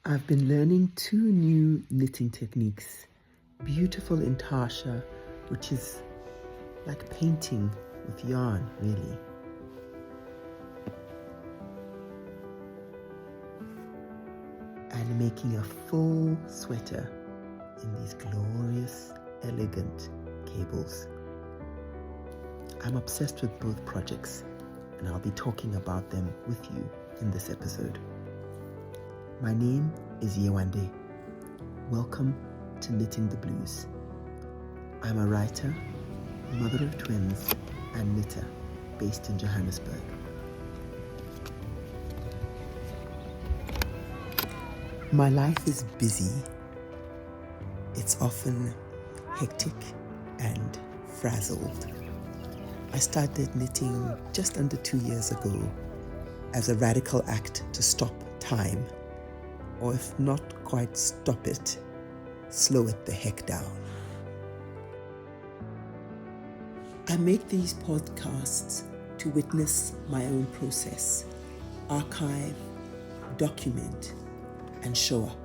I've been learning 2 new knitting techniques. Beautiful intarsia, which is like painting with yarn, really. And making a full sweater in these glorious, elegant cables. I'm obsessed with both projects, and I'll be talking about them with you in this episode. My name is Yewande. Welcome to Knitting the Blues. I'm a writer, mother of twins, and knitter based in Johannesburg. My life is busy. It's often hectic and frazzled. I started knitting just under 2 years ago as a radical act to stop time, or if not quite stop it, slow it the heck down. I make these podcasts to witness my own process, archive, document, and show up.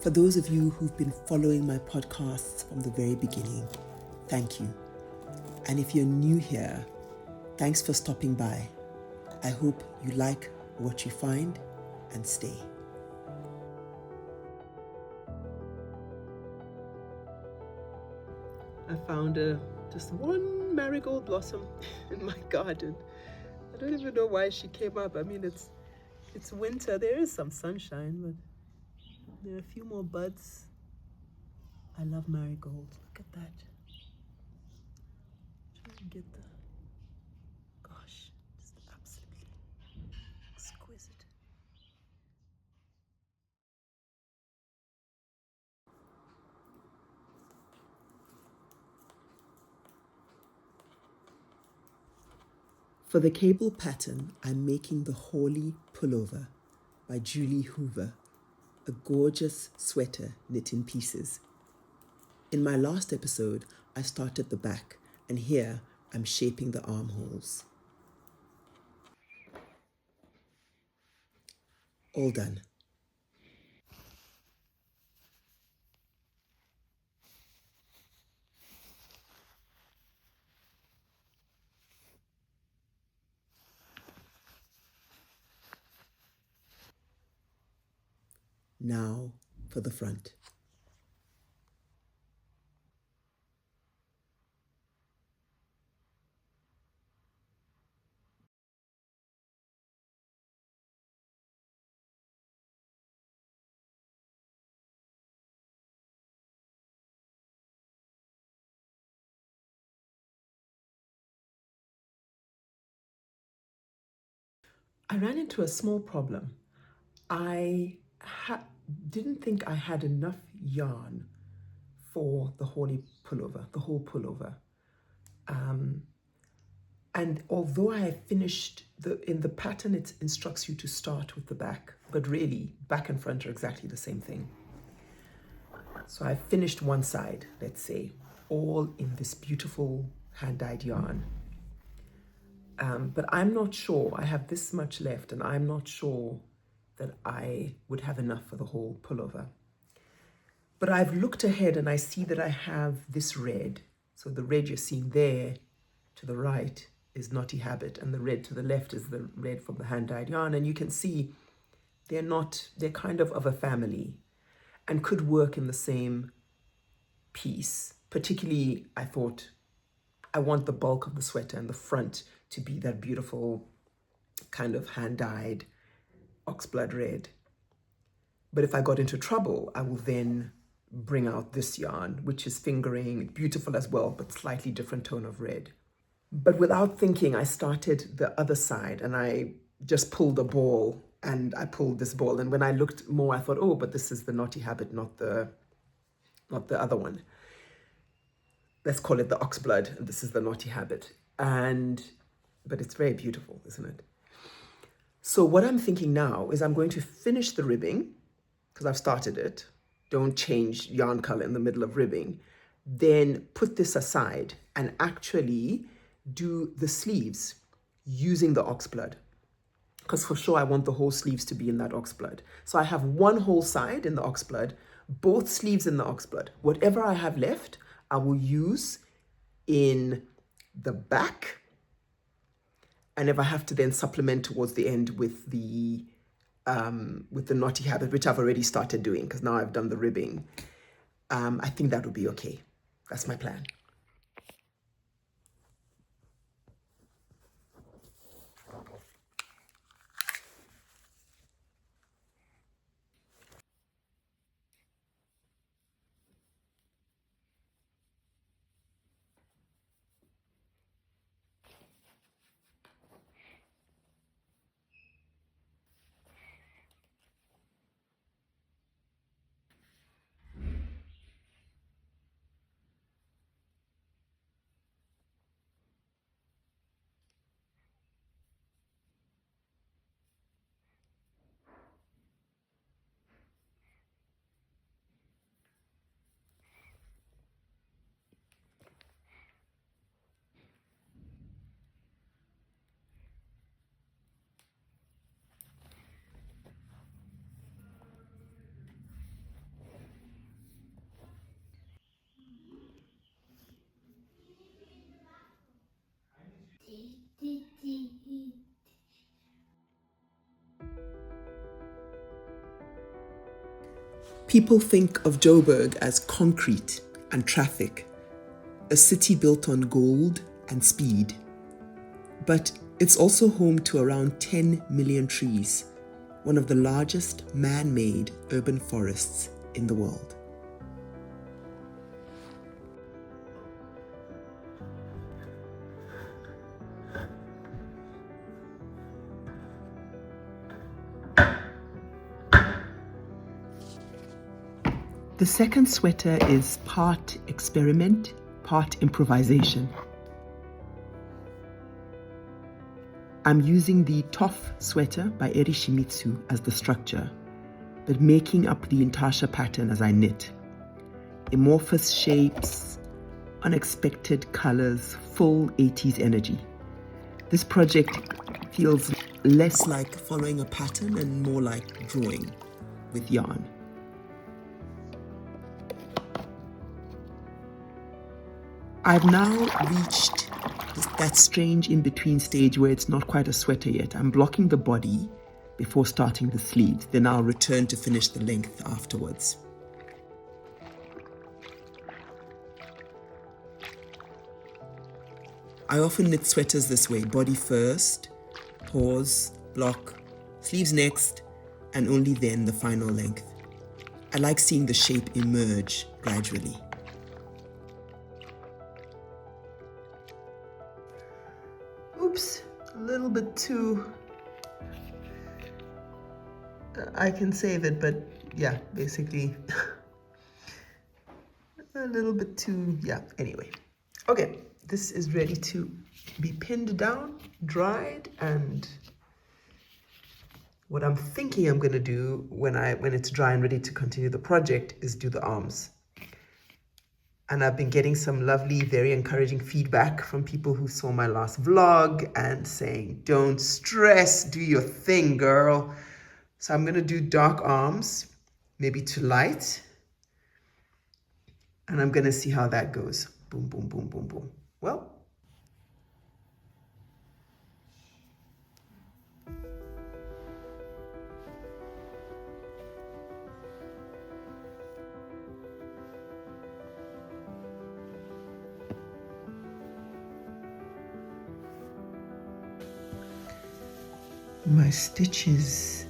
For those of you who've been following my podcasts from the very beginning, thank you. And if you're new here, thanks for stopping by. I hope you like what you find and stay. I found just one marigold blossom in my garden. I don't even know why she came up. I mean, it's winter. There is some sunshine, but there are a few more buds. I love marigolds. Look at that. Try and get the... Gosh, just absolutely exquisite. For the cable pattern, I'm making the Hawley Pullover by Julie Hoover, a gorgeous sweater knit in pieces. In my last episode, I started the back, and here I'm shaping the armholes. All done. Now for the front. I ran into a small problem. I didn't think I had enough yarn for the Hawley pullover, the whole pullover. And although I have finished, in the pattern it instructs you to start with the back, but really back and front are exactly the same thing. So I finished one side, let's say, all in this beautiful hand-dyed yarn. But I'm not sure, I have this much left, and I'm not sure that I would have enough for the whole pullover. But I've looked ahead and I see that I have this red. So the red you're seeing there to the right is Naughty Habit, and the red to the left is the red from the hand-dyed yarn. And you can see they're kind of a family and could work in the same piece. Particularly, I thought, I want the bulk of the sweater and the front to be that beautiful kind of hand-dyed oxblood red. But if I got into trouble, I will then bring out this yarn, which is fingering, beautiful as well, but slightly different tone of red. But without thinking, I started the other side and I just pulled a ball, and I pulled this ball. And when I looked more, I thought, oh, but this is the Naughty Habit, not the other one. Let's call it the oxblood, and this is the Naughty Habit. But it's very beautiful, isn't it? So what I'm thinking now is I'm going to finish the ribbing, because I've started it. Don't change yarn color in the middle of ribbing. Then put this aside and actually do the sleeves using the oxblood. because for sure I want the whole sleeves to be in that oxblood. So I have one whole side in the oxblood, both sleeves in the oxblood. Whatever I have left, I will use in the back. And if I have to then supplement towards the end with the knotty habit, which I've already started doing because now I've done the ribbing, I think that would be okay. That's my plan. People think of Joburg as concrete and traffic, a city built on gold and speed. But it's also home to around 10 million trees, one of the largest man-made urban forests in the world. The second sweater is part experiment, part improvisation. I'm using the Toff sweater by shimizu as the structure, but making up the intarsia pattern as I knit. Amorphous shapes, unexpected colors, full 80s energy. This project feels less like following a pattern and more like drawing with yarn. I've now reached that strange in-between stage where it's not quite a sweater yet. I'm blocking the body before starting the sleeves. Then I'll return to finish the length afterwards. I often knit sweaters this way: body first, pause, block, sleeves next, and only then the final length. I like seeing the shape emerge gradually. Oops, a little bit too... I can save it, but yeah, basically a little bit too, yeah, anyway. Okay, this is ready to be pinned down, dried, and what I'm thinking I'm gonna do when it's dry and ready to continue the project is do the arms. And I've been getting some lovely, very encouraging feedback from people who saw my last vlog and saying, don't stress, do your thing, girl. So I'm gonna do dark arms, maybe to light. And I'm gonna see how that goes. Boom, boom, boom, boom, boom. Well, my stitches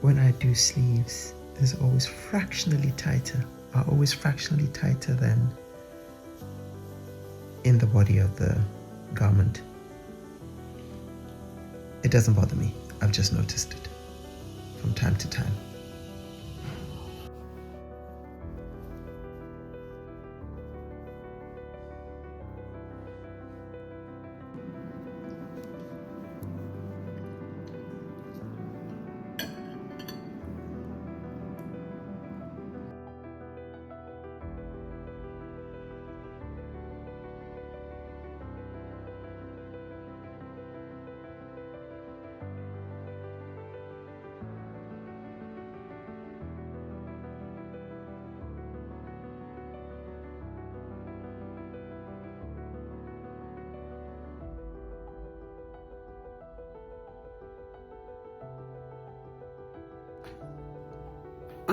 when I do sleeves is always fractionally tighter, are always fractionally tighter than in the body of the garment. It doesn't bother me. I've just noticed it from time to time.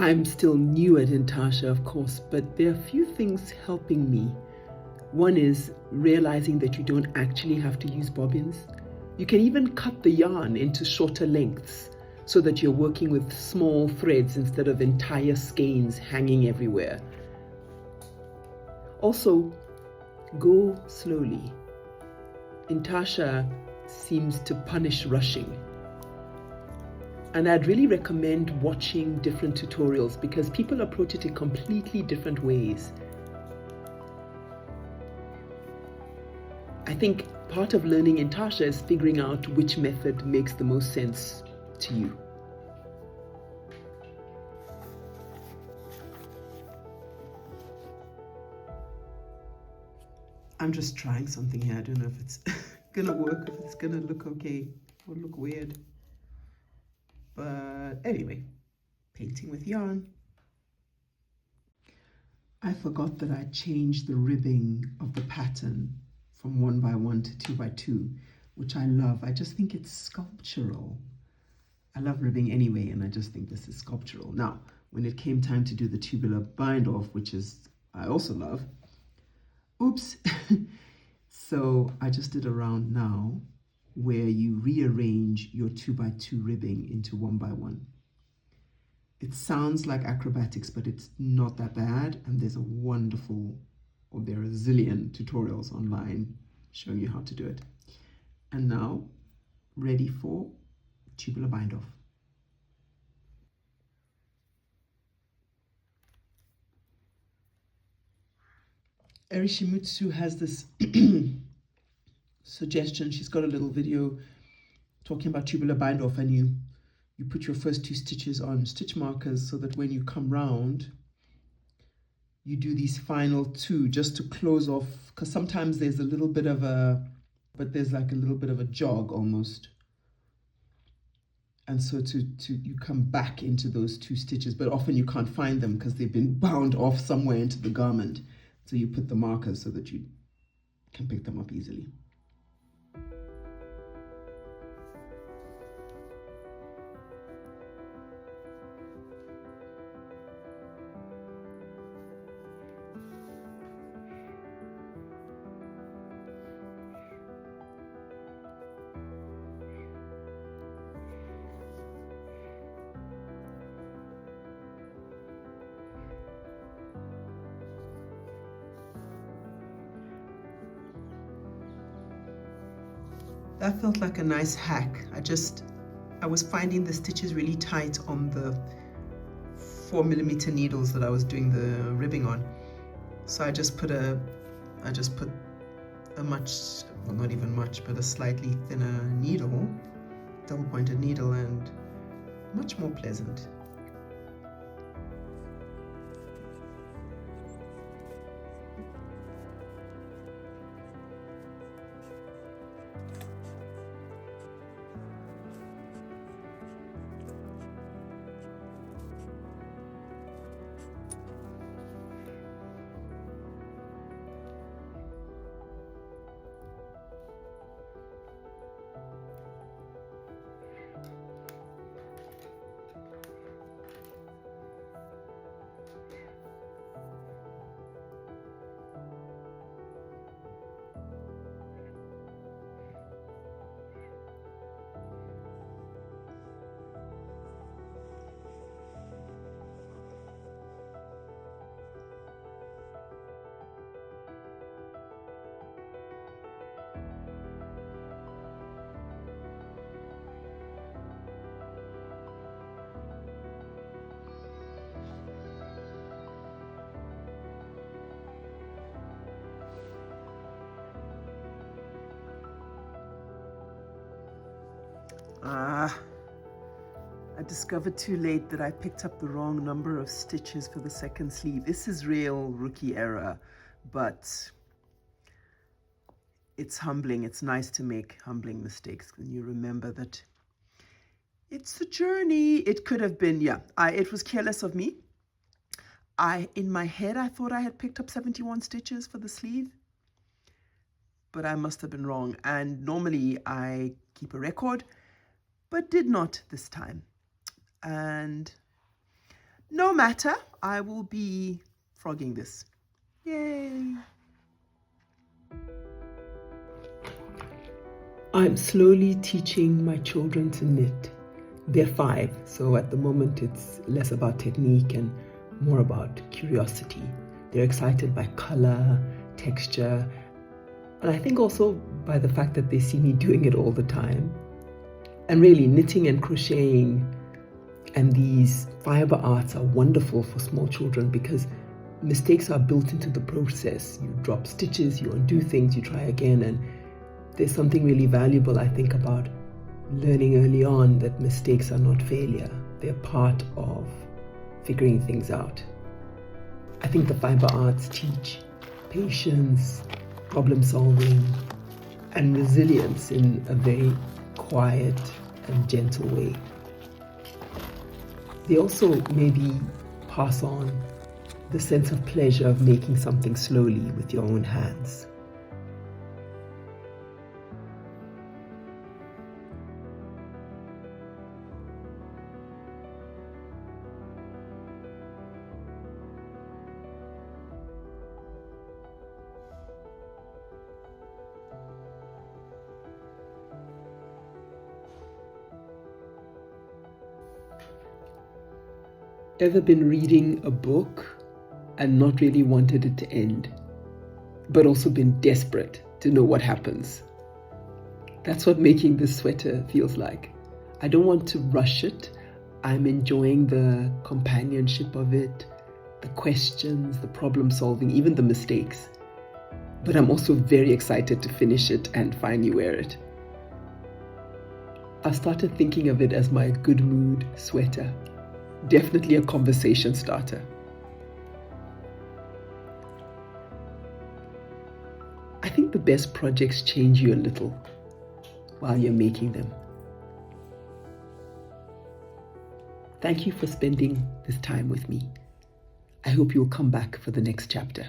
I'm still new at intarsia, of course, but there are a few things helping me. One is realizing that you don't actually have to use bobbins. You can even cut the yarn into shorter lengths so that you're working with small threads instead of entire skeins hanging everywhere. Also, go slowly. Intarsia seems to punish rushing. And I'd really recommend watching different tutorials because people approach it in completely different ways. I think part of learning intarsia is figuring out which method makes the most sense to you. I'm just trying something here. I don't know if it's gonna work, if it's gonna look okay or look weird. But anyway, painting with yarn. I forgot that I changed the ribbing of the pattern from 1x1 to 2x2, which I love. I just think it's sculptural. I love ribbing anyway, and I just think this is sculptural. Now, when it came time to do the tubular bind off, which is I also love, oops. So I just did a round now where you rearrange your 2x2 ribbing into 1x1. It sounds like acrobatics, but it's not that bad. And there's a wonderful, or there are a zillion tutorials online showing you how to do it. And now, ready for tubular bind off. Eri Shimizu has this suggestion. She's got a little video talking about tubular bind off, and you put your first 2 stitches on stitch markers so that when you come round, you do these final 2 just to close off, because sometimes there's a little bit of a, but there's like a little bit of a jog almost. And so you come back into those 2 stitches, but often you can't find them because they've been bound off somewhere into the garment. So you put the markers so that you can pick them up easily. That felt like a nice hack. I was finding the stitches really tight on the 4mm needles that I was doing the ribbing on. So I just put a much, well, not even much, but a slightly thinner needle, double-pointed needle, and much more pleasant. I discovered too late that I picked up the wrong number of stitches for the second sleeve. This is real rookie error, but it's humbling. It's nice to make humbling mistakes when you remember that it's a journey. It could have been, it was careless of me. In my head, I thought I had picked up 71 stitches for the sleeve, but I must have been wrong. And normally I keep a record, but did not this time. And No matter, I will be frogging this. Yay! I'm slowly teaching my children to knit. They're 5, so at the moment it's less about technique and more about curiosity. They're excited by color, texture, and I think also by the fact that they see me doing it all the time. And really, knitting and crocheting and these fiber arts are wonderful for small children because mistakes are built into the process. You drop stitches, you undo things, you try again, and there's something really valuable, I think, about learning early on that mistakes are not failure. They're part of figuring things out. I think the fiber arts teach patience, problem solving, and resilience in a very quiet and gentle way. They also maybe pass on the sense of pleasure of making something slowly with your own hands. Ever been reading a book and not really wanted it to end, but also been desperate to know what happens? That's what making this sweater feels like. I don't want to rush it. I'm enjoying the companionship of it, the questions, the problem solving, even the mistakes. But I'm also very excited to finish it and finally wear it. I've started thinking of it as my good mood sweater. Definitely a conversation starter. I think the best projects change you a little while you're making them. Thank you for spending this time with me. I hope you'll come back for the next chapter.